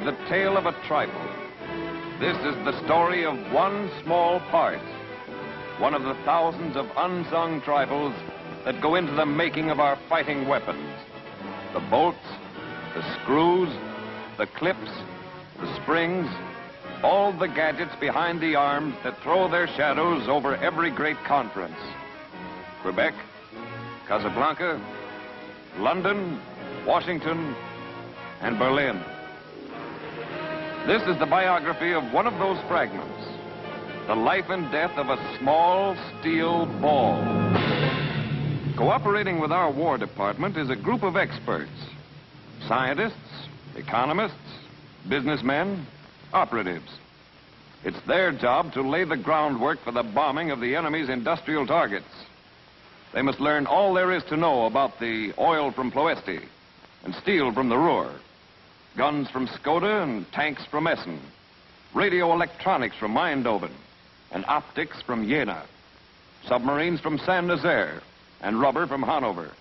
the tale of a trifle. This is the story of one small part, one of the thousands of unsung trifles that go into the making of our fighting weapons. The bolts, the screws, the clips, the springs, all the gadgets behind the arms that throw their shadows over every great conference. Quebec, Casablanca, London, Washington, and Berlin. This is the biography of one of those fragments, the life and death of a small steel ball. Cooperating with our War Department is a group of experts, scientists, economists, businessmen, operatives. It's their job to lay the groundwork for the bombing of the enemy's industrial targets. They must learn all there is to know about the oil from Ploesti and steel from the Ruhr, guns from Skoda and tanks from Essen, radio electronics from Eindhoven, and optics from Jena, submarines from Saint-Nazaire, and rubber from Hanover.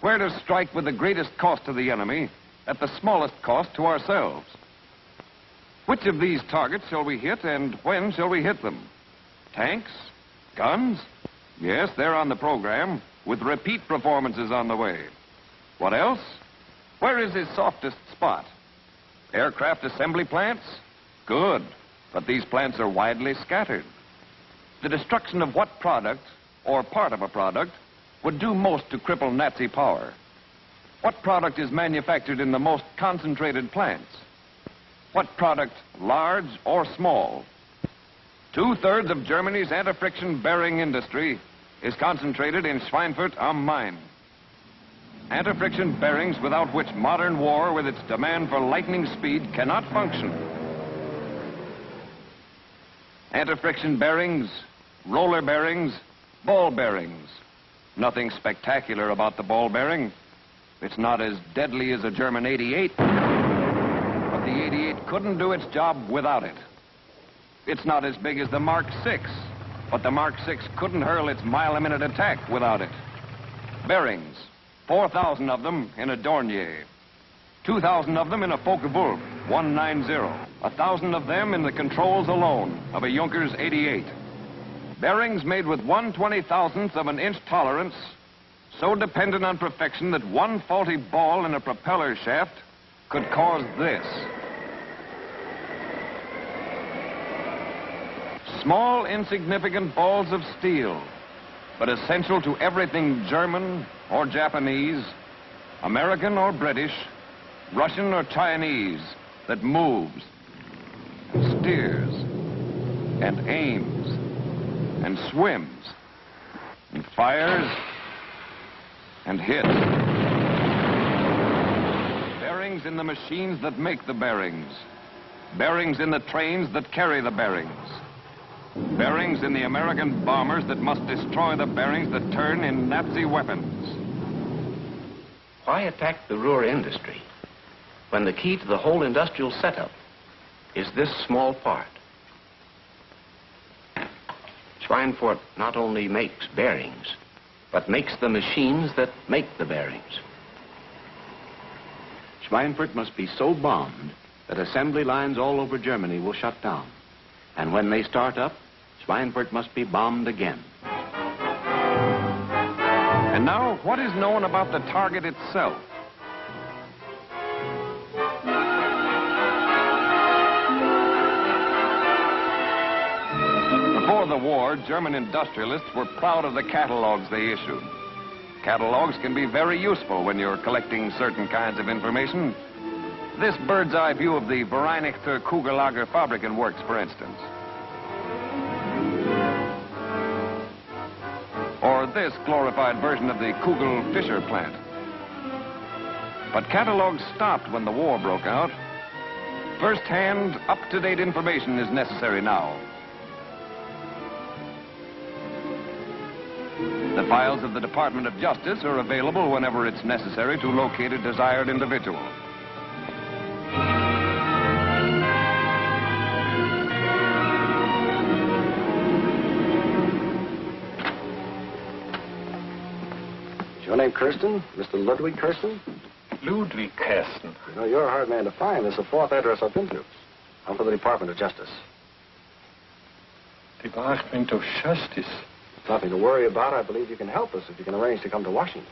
Where to strike with the greatest cost to the enemy at the smallest cost to ourselves. Which of these targets shall we hit, and when shall we hit them? Tanks? Guns? Yes, they're on the program, with repeat performances on the way. What else? Where is his softest spot? Aircraft assembly plants? Good, but these plants are widely scattered. The destruction of what product, or part of a product, would do most to cripple Nazi power? What product is manufactured in the most concentrated plants? What product, large or small? 2/3 of Germany's anti-friction bearing industry is concentrated in Schweinfurt am Main. Anti-friction bearings without which modern war, with its demand for lightning speed, cannot function. Anti-friction bearings, roller bearings, ball bearings. Nothing spectacular about the ball bearing. It's not as deadly as a German 88. But the 88 couldn't do its job without it. It's not as big as the Mark 6, but the Mark 6 couldn't hurl its mile-a-minute attack without it. Bearings, 4,000 of them in a Dornier, 2,000 of them in a Focke-Wulf 190, 1,000 of them in the controls alone of a Junkers 88. Bearings made with 1/20,000th of an inch tolerance, so dependent on perfection that one faulty ball in a propeller shaft could cause this. Small, insignificant balls of steel, but essential to everything German or Japanese, American or British, Russian or Chinese that moves and steers and aims and swims and fires and hits. Bearings in the machines that make the bearings. Bearings in the trains that carry the bearings. Bearings in the American bombers that must destroy the bearings that turn in Nazi weapons. Why attack the Ruhr industry when the key to the whole industrial setup is this small part? Schweinfurt not only makes bearings, but makes the machines that make the bearings. Schweinfurt must be so bombed that assembly lines all over Germany will shut down. And when they start up, Schweinfurt must be bombed again. And now, what is known about the target itself? Before the war, German industrialists were proud of the catalogs they issued. Catalogs can be very useful when you're collecting certain kinds of information. This bird's eye view of the Vereinigte Kugellager Fabriken works, for instance. Or this glorified version of the Kugel-Fischer plant. But catalogs stopped when the war broke out. First-hand, up-to-date information is necessary now. The files of the Department of Justice are available whenever it's necessary to locate a desired individual. Is your name Kirsten? Mr. Ludwig Kirsten? Ludwig Kersten. You know, you're a hard man to find. It's the fourth address I've been to. I'm for the Department of Justice. Department of Justice? Nothing to worry about. I believe you can help us if you can arrange to come to Washington.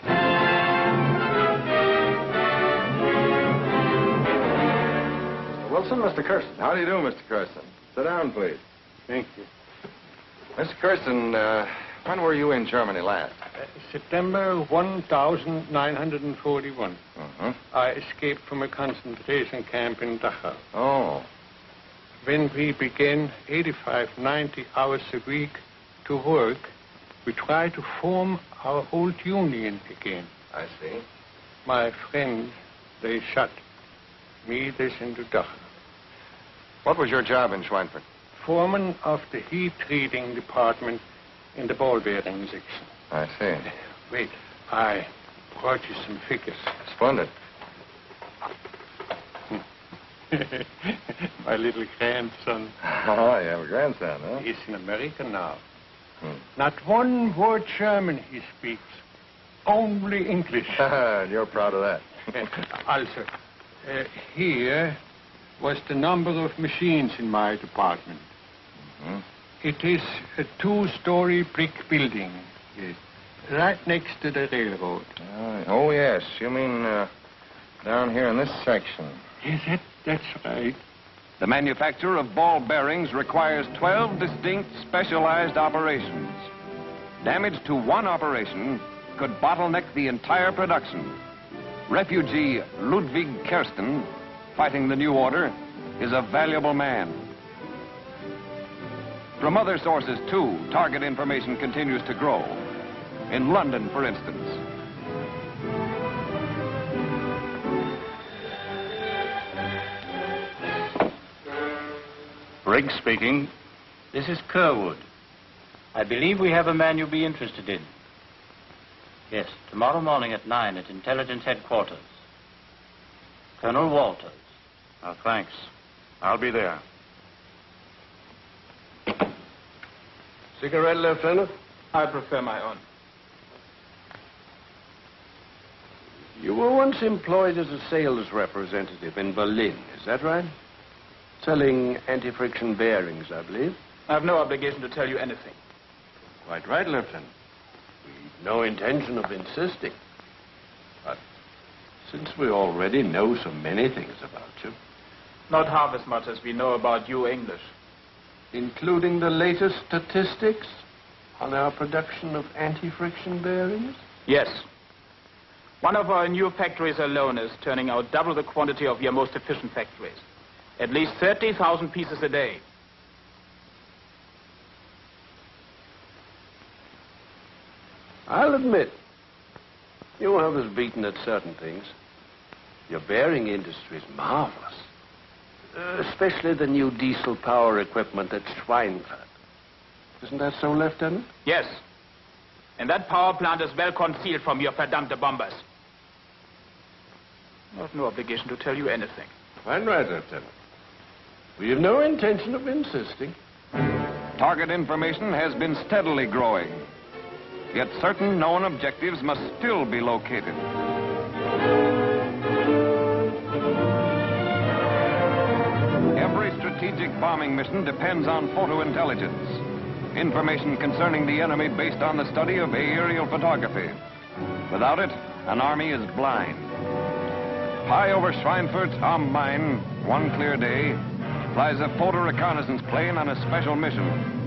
Mr. Wilson, Mr. Kirsten. How do you do, Mr. Kirsten? Sit down, please. Thank you. Mr. Kirsten, when were you in Germany last? September 1941. Uh-huh. I escaped from a concentration camp in Dachau. Oh. When we began 85, 90 hours a week to work, we tried to form our old union again. I see. My friends, they shot me, they sent to Dachau. What was your job in Schweinfurt? Foreman of the heat treating department in the ball bearing section. I see. Wait, I brought you some figures. Splendid. My little grandson. Oh, you have a grandson, huh? He's in America now. Hmm. Not one word German he speaks. Only English. You're proud of that. Also, here was the number of machines in my department. Hmm. It is a two-story brick building. Yes. Right next to the railroad. Oh, yes. You mean down here in this section. Yes, that's right. The manufacture of ball bearings requires 12 distinct specialized operations. Damage to one operation could bottleneck the entire production. Refugee Ludwig Kersten, fighting the new order, is a valuable man. From other sources, too, target information continues to grow. In London, for instance. Briggs speaking. This is Kerwood. I believe we have a man you'll be interested in. Yes, tomorrow morning at 9 at Intelligence Headquarters. Colonel Walters. Oh, thanks. I'll be there. Cigarette, Lieutenant? I prefer my own. You were once employed as a sales representative in Berlin, is that right? Selling anti-friction bearings, I believe. I have no obligation to tell you anything. Quite right, Lieutenant. We've no intention of insisting. But since we already know so many things about you... Not half as much as we know about you English. Including the latest statistics on our production of anti-friction bearings? Yes. One of our new factories alone is turning out double the quantity of your most efficient factories. At least 30,000 pieces a day. I'll admit, you have us beaten at certain things. Your bearing industry is marvelous. Especially the new diesel power equipment at Schweinfurt. Isn't that so, Lieutenant? Yes. And that power plant is well concealed from your verdammte bombers. I have no obligation to tell you anything. Quite right, Lieutenant. We have no intention of insisting. Target information has been steadily growing. Yet certain known objectives must still be located. Every strategic bombing mission depends on photo intelligence. Information concerning the enemy based on the study of aerial photography. Without it, an army is blind. High over Schweinfurt am Main, one clear day, flies a photo reconnaissance plane on a special mission.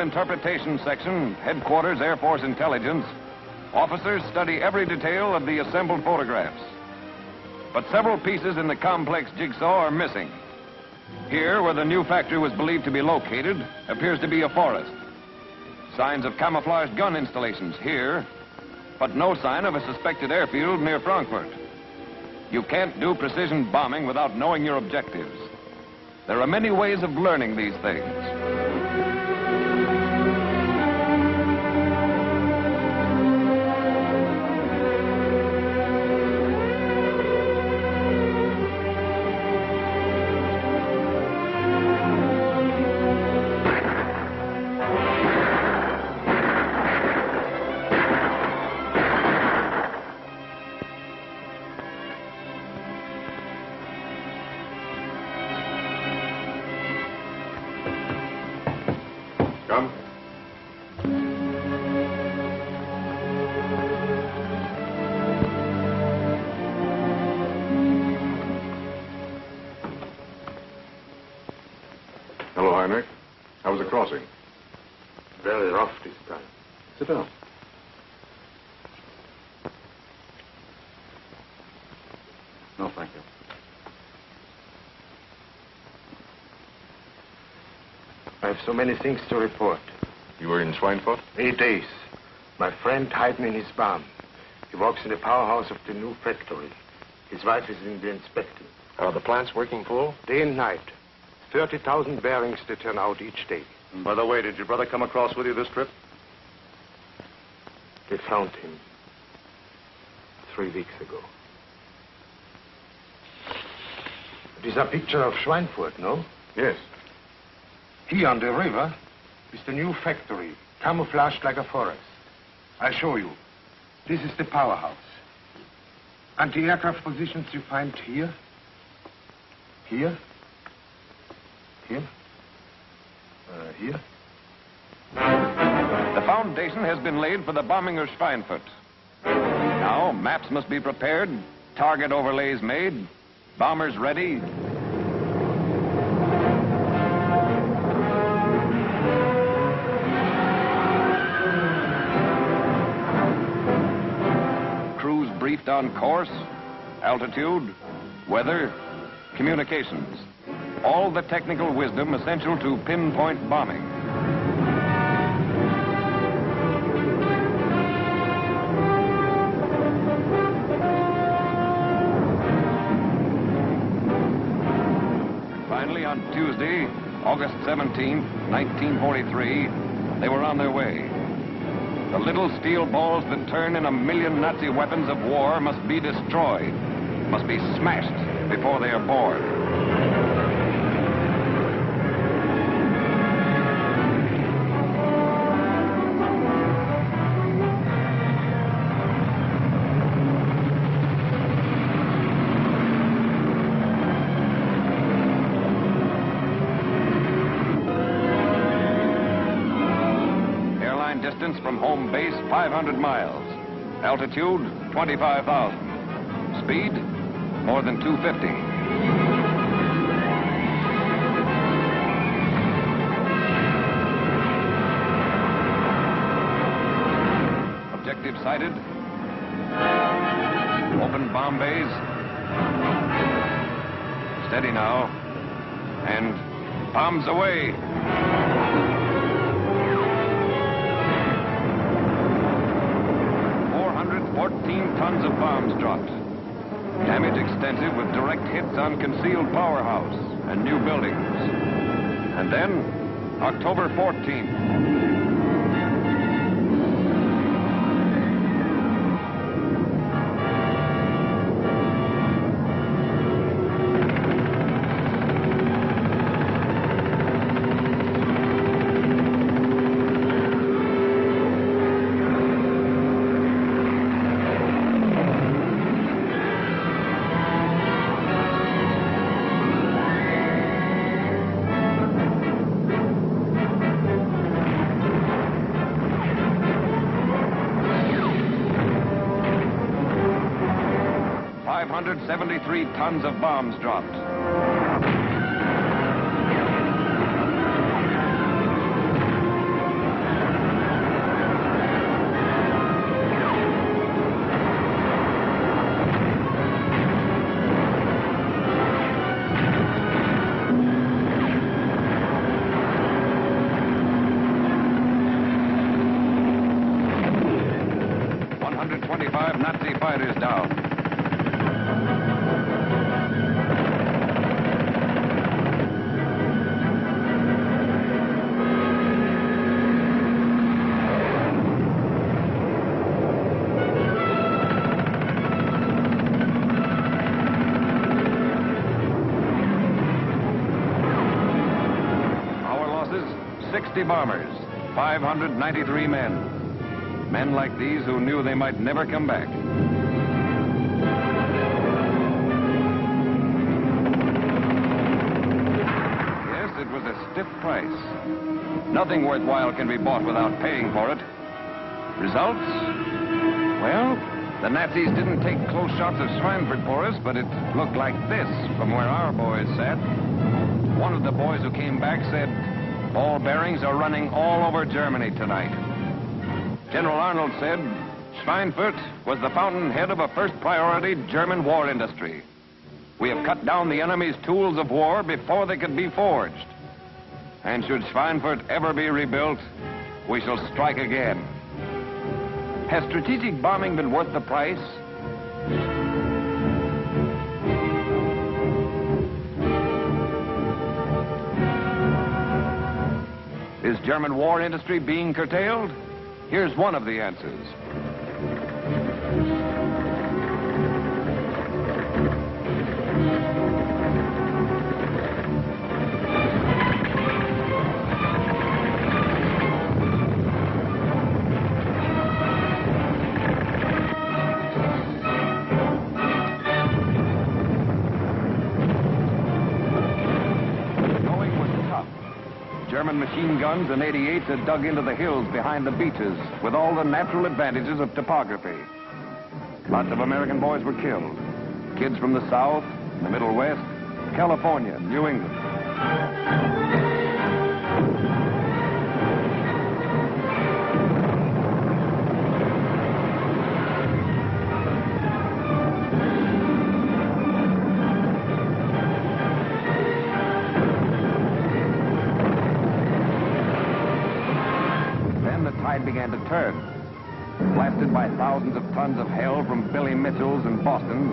Interpretation Section, Headquarters, Air Force Intelligence, officers study every detail of the assembled photographs. But several pieces in the complex jigsaw are missing. Here, where the new factory was believed to be located, appears to be a forest. Signs of camouflaged gun installations here, but no sign of a suspected airfield near Frankfurt. You can't do precision bombing without knowing your objectives. There are many ways of learning these things. rough this time. Sit down. No, thank you. I have so many things to report. You were in Schweinfurt? 8 days. My friend hiding in his barn. He works in the powerhouse of the new factory. His wife is in the inspecting. Are the plants working full? Day and night. 30,000 bearings they turn out each day. And by the way, did your brother come across with you this trip? They found him 3 weeks ago. It is a picture of Schweinfurt, no? Yes. Here on the river is the new factory, camouflaged like a forest. I'll show you. This is the powerhouse. Anti-aircraft positions you find here, here, here, here. The foundation has been laid for the bombing of Schweinfurt. Now, maps must be prepared, target overlays made, bombers ready. Crews briefed on course, altitude, weather, communications. All the technical wisdom essential to pinpoint bombing. Finally, on Tuesday, August 17th, 1943, they were on their way. The little steel balls that turn in 1,000,000 Nazi weapons of war must be destroyed, must be smashed before they are bored. Distance from home base, 500 miles. Altitude, 25,000. Speed, more than 250. Objective sighted. Open bomb bays. Steady now. And bombs away. 14 tons of bombs dropped. Damage extensive with direct hits on concealed powerhouse and new buildings. And then, October 14th. $73 tons of bombs dropped. $125 Nazi fighters down. Our losses, 60 bombers, 593 men. Men like these who knew they might never come back. Yes, it was a stiff price. Nothing worthwhile can be bought without paying for it. Results? Well, the Nazis didn't take close shots of Schweinfurt for us, but it looked like this from where our boys sat. One of the boys who came back said, Ball bearings are running all over Germany tonight. General Arnold said Schweinfurt was the fountainhead of a first priority German war industry. We have cut down the enemy's tools of war before they could be forged. And should Schweinfurt ever be rebuilt, we shall strike again. Has strategic bombing been worth the price? Is German war industry being curtailed? Here's one of the answers. German machine guns and 88s had dug into the hills behind the beaches with all the natural advantages of topography. Lots of American boys were killed. Kids from the South, the Middle West, California, New England. Began to turn. Blasted by thousands of tons of hell from Billy Mitchells and Bostons,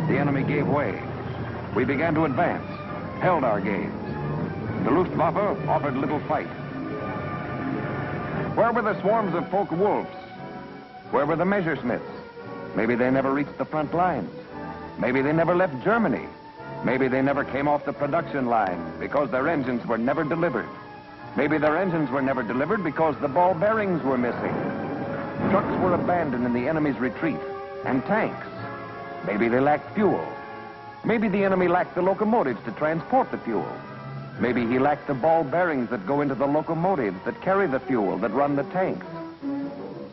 the enemy gave way. We began to advance, held our gains. The Luftwaffe offered little fight. Where were the swarms of Focke-Wulfs? Where were the Messerschmitts? Maybe they never reached the front lines. Maybe they never left Germany. Maybe they never came off the production line because their engines were never delivered. Maybe their engines were never delivered because the ball bearings were missing. Trucks were abandoned in the enemy's retreat, and tanks. Maybe they lacked fuel. Maybe the enemy lacked the locomotives to transport the fuel. Maybe he lacked the ball bearings that go into the locomotives that carry the fuel that run the tanks.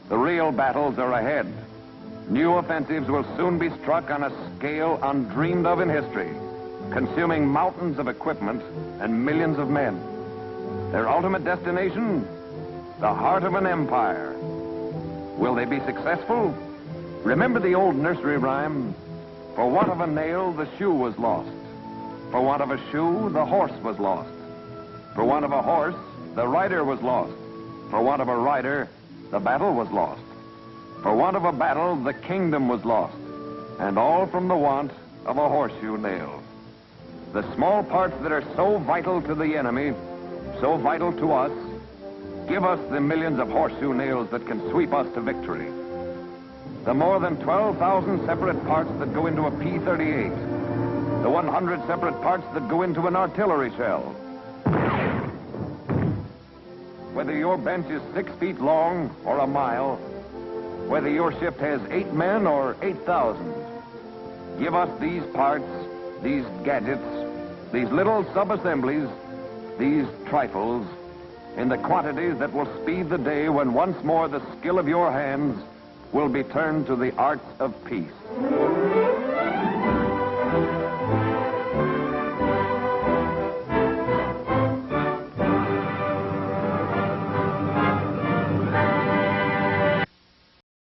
The real battles are ahead. New offensives will soon be struck on a scale undreamed of in history, consuming mountains of equipment and millions of men. Their ultimate destination, the heart of an empire. Will they be successful? Remember the old nursery rhyme? For want of a nail, the shoe was lost. For want of a shoe, the horse was lost. For want of a horse, the rider was lost. For want of a rider, the battle was lost. For want of a battle, the kingdom was lost. And all from the want of a horseshoe nail. The small parts that are so vital to the enemy, so vital to us, give us the millions of horseshoe nails that can sweep us to victory. The more than 12,000 separate parts that go into a P-38. The 100 separate parts that go into an artillery shell. Whether your bench is 6 feet long or a mile, whether your ship has 8 men or 8,000, give us these parts, these gadgets, these little sub-assemblies, these trifles, in the quantities that will speed the day when once more the skill of your hands will be turned to the arts of peace.